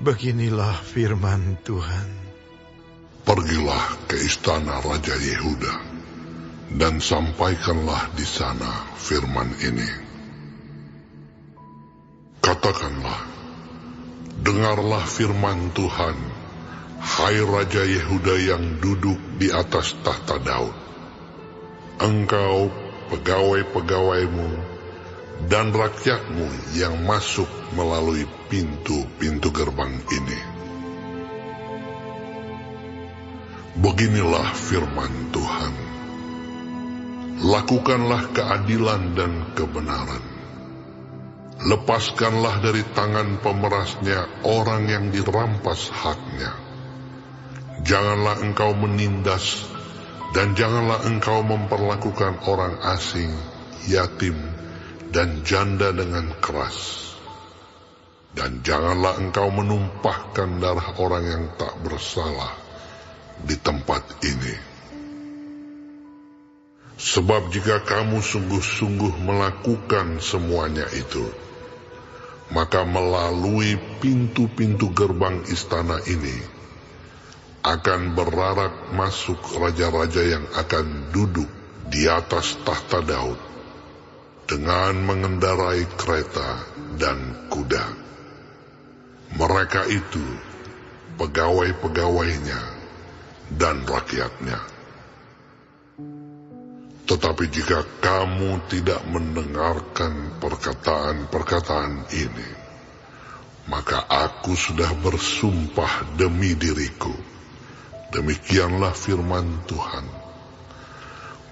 Beginilah firman Tuhan. Pergilah ke istana Raja Yehuda, dan sampaikanlah di sana firman ini. Katakanlah, dengarlah firman Tuhan, hai Raja Yehuda yang duduk di atas tahta Daud. Engkau, pegawai-pegawaimu, dan rakyatmu yang masuk melalui pintu-pintu gerbang ini. Beginilah firman Tuhan. Lakukanlah keadilan dan kebenaran. Lepaskanlah dari tangan pemerasnya orang yang dirampas haknya. Janganlah engkau menindas, dan janganlah engkau memperlakukan orang asing, yatim, dan janda dengan keras. Dan janganlah engkau menumpahkan darah orang yang tak bersalah di tempat ini. Sebab jika kamu sungguh-sungguh melakukan semuanya itu, maka melalui pintu-pintu gerbang istana ini akan berarak masuk raja-raja yang akan duduk di atas tahta Daud dengan mengendarai kereta dan kuda. Mereka itu pegawai-pegawainya dan rakyatnya. Tetapi jika kamu tidak mendengarkan perkataan-perkataan ini, maka aku sudah bersumpah demi diriku, demikianlah firman Tuhan,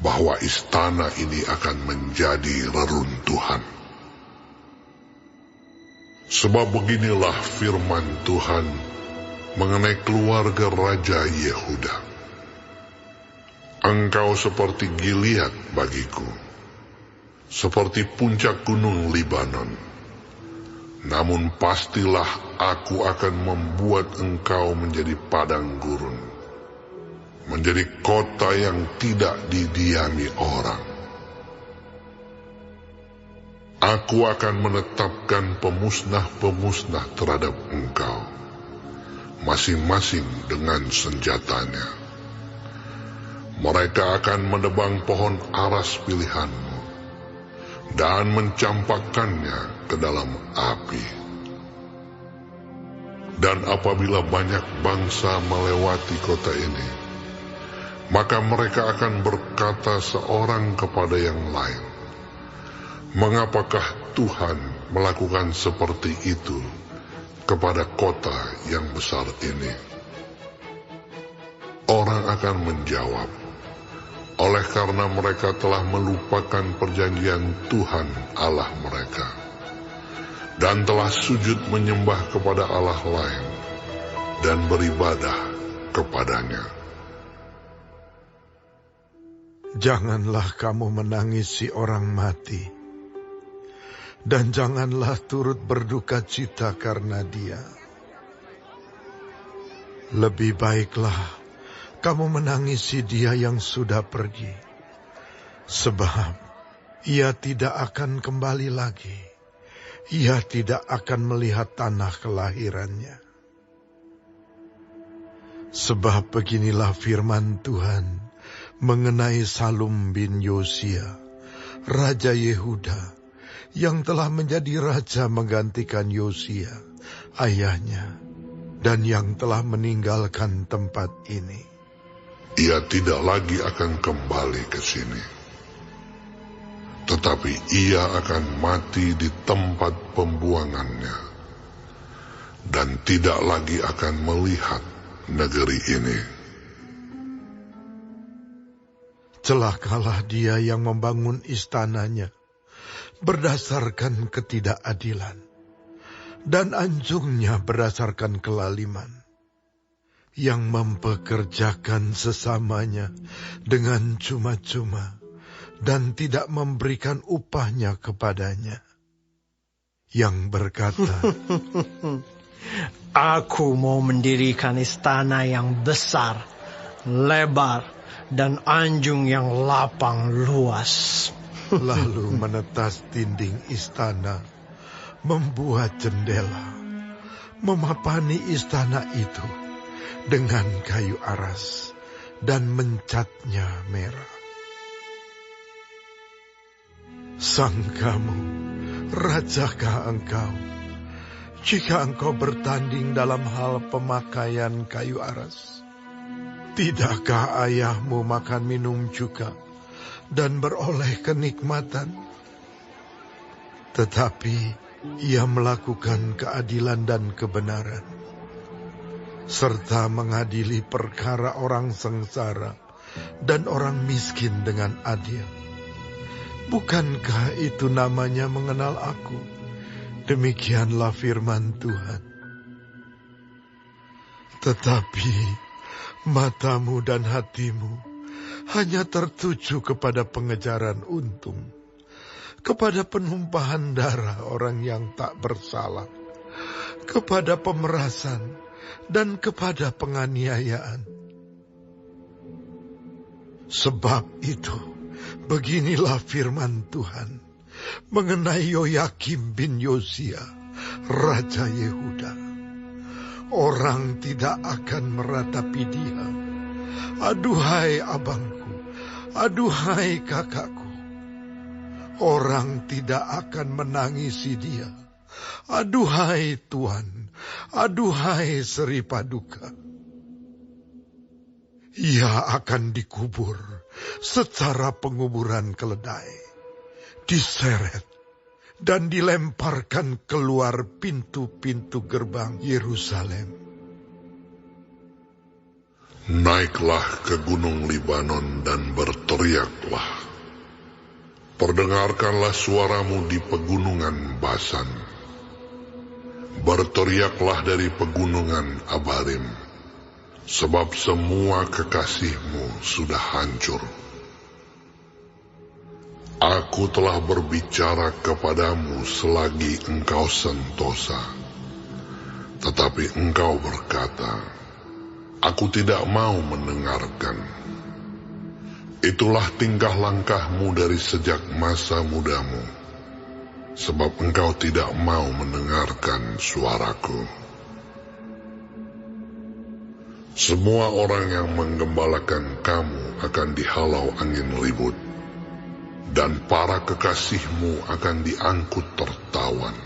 bahwa istana ini akan menjadi reruntuhan. Sebab beginilah firman Tuhan mengenai keluarga Raja Yehuda. Engkau seperti Gilead bagiku, seperti puncak gunung Libanon. Namun pastilah aku akan membuat engkau menjadi padang gurun, menjadi kota yang tidak didiami orang. Aku akan menetapkan pemusnah-pemusnah terhadap engkau, masing-masing dengan senjatanya. Mereka akan menebang pohon aras pilihanmu dan mencampakkannya ke dalam api. Dan apabila banyak bangsa melewati kota ini, maka mereka akan berkata seorang kepada yang lain, mengapakah Tuhan melakukan seperti itu kepada kota yang besar ini? Orang akan menjawab, oleh karena mereka telah melupakan perjanjian Tuhan Allah mereka, dan telah sujud menyembah kepada Allah lain, dan beribadah kepadanya. Janganlah kamu menangisi orang mati, dan janganlah turut berduka cita karena dia. Lebih baiklah kamu menangisi dia yang sudah pergi, sebab ia tidak akan kembali lagi. Ia tidak akan melihat tanah kelahirannya. Sebab beginilah firman Tuhan mengenai Salum bin Yosia, Raja Yehuda, yang telah menjadi raja menggantikan Yosia, ayahnya, dan yang telah meninggalkan tempat ini. Ia tidak lagi akan kembali ke sini, tetapi ia akan mati di tempat pembuangannya, dan tidak lagi akan melihat negeri ini. Celakalah dia yang membangun istananya berdasarkan ketidakadilan, dan anjungnya berdasarkan kelaliman, yang mempekerjakan sesamanya dengan cuma-cuma dan tidak memberikan upahnya kepadanya, yang berkata, Aku mau mendirikan istana yang besar, lebar, dan anjung yang lapang luas. Lalu menetas dinding istana, membuat jendela, memapani istana itu dengan kayu aras dan mencatnya merah. Sangkamu, rajakah engkau, jika engkau bertanding dalam hal pemakaian kayu aras? Tidakkah ayahmu makan minum juga dan beroleh kenikmatan? Tetapi ia melakukan keadilan dan kebenaran, serta mengadili perkara orang sengsara dan orang miskin dengan adil. Bukankah itu namanya mengenal aku? Demikianlah firman Tuhan. Tetapi matamu dan hatimu hanya tertuju kepada pengejaran untung, kepada penumpahan darah orang yang tak bersalah, kepada pemerasan, dan kepada penganiayaan. Sebab itu, beginilah firman Tuhan mengenai Yoyakim bin Yosia, Raja Yehuda. Orang tidak akan meratapi dia. Aduhai abangku, aduhai kakakku. Orang tidak akan menangisi dia. Aduhai Tuhan, aduhai Seri Paduka. Ia akan dikubur secara penguburan keledai, diseret dan dilemparkan keluar pintu-pintu gerbang Yerusalem. Naiklah ke gunung Libanon dan berteriaklah. Perdengarkanlah suaramu di pegunungan Basan. Berteriaklah dari pegunungan Abarim, sebab semua kekasihmu sudah hancur. Aku telah berbicara kepadamu selagi engkau sentosa, tetapi engkau berkata, aku tidak mau mendengarkan. Itulah tingkah langkahmu dari sejak masa mudamu, sebab engkau tidak mau mendengarkan suaraku. Semua orang yang menggembalakan kamu akan dihalau angin ribut, dan para kekasihmu akan diangkut tertawan.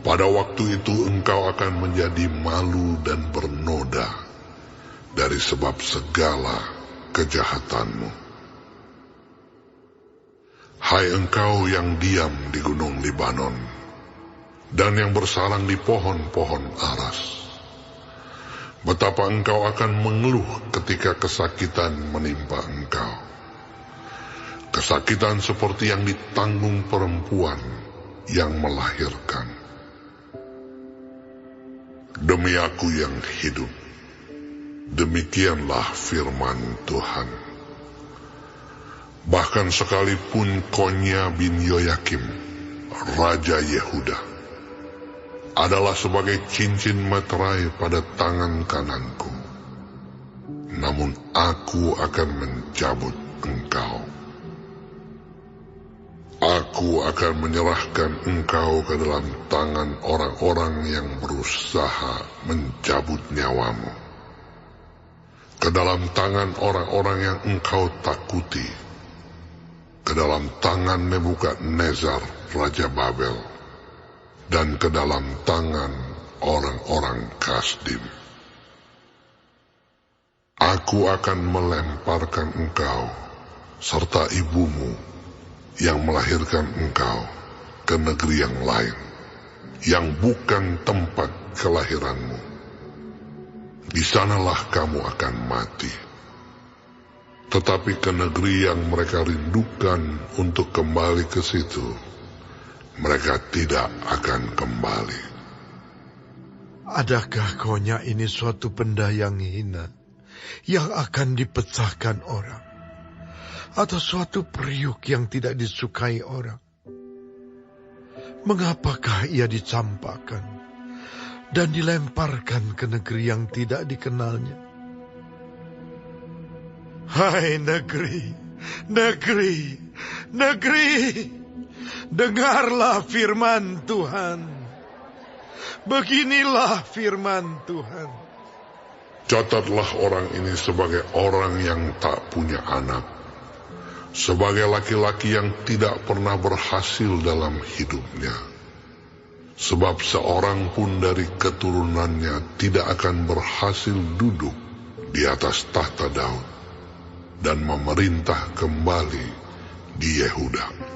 Pada waktu itu engkau akan menjadi malu dan bernoda dari sebab segala kejahatanmu. Hai engkau yang diam di gunung Libanon, dan yang bersarang di pohon-pohon aras, betapa engkau akan mengeluh ketika kesakitan menimpa engkau. Kesakitan seperti yang ditanggung perempuan yang melahirkan. Demi aku yang hidup, demikianlah firman Tuhan. Bahkan sekalipun Konya bin Yoyakim, Raja Yehuda, adalah sebagai cincin materai pada tangan kananku, namun aku akan mencabut engkau. Aku akan menyerahkan engkau ke dalam tangan orang-orang yang berusaha mencabut nyawamu, ke dalam tangan orang-orang yang engkau takuti, ke dalam tangan Nebukadnezar Raja Babel, dan ke dalam tangan orang-orang Kasdim. Aku akan melemparkan engkau serta ibumu yang melahirkan engkau ke negeri yang lain, yang bukan tempat kelahiranmu. Di sanalah kamu akan mati. Tetapi ke negeri yang mereka rindukan untuk kembali ke situ, mereka tidak akan kembali. Adakah Konya ini suatu benda yang hina, yang akan dipecahkan orang? Atau suatu periuk yang tidak disukai orang? Mengapakah ia dicampakkan dan dilemparkan ke negeri yang tidak dikenalnya? Hai negeri, negeri, negeri, dengarlah firman Tuhan. Beginilah firman Tuhan. Catatlah orang ini sebagai orang yang tak punya anak, sebagai laki-laki yang tidak pernah berhasil dalam hidupnya. Sebab seorang pun dari keturunannya tidak akan berhasil duduk di atas tahta Daud dan memerintah kembali di Yehuda.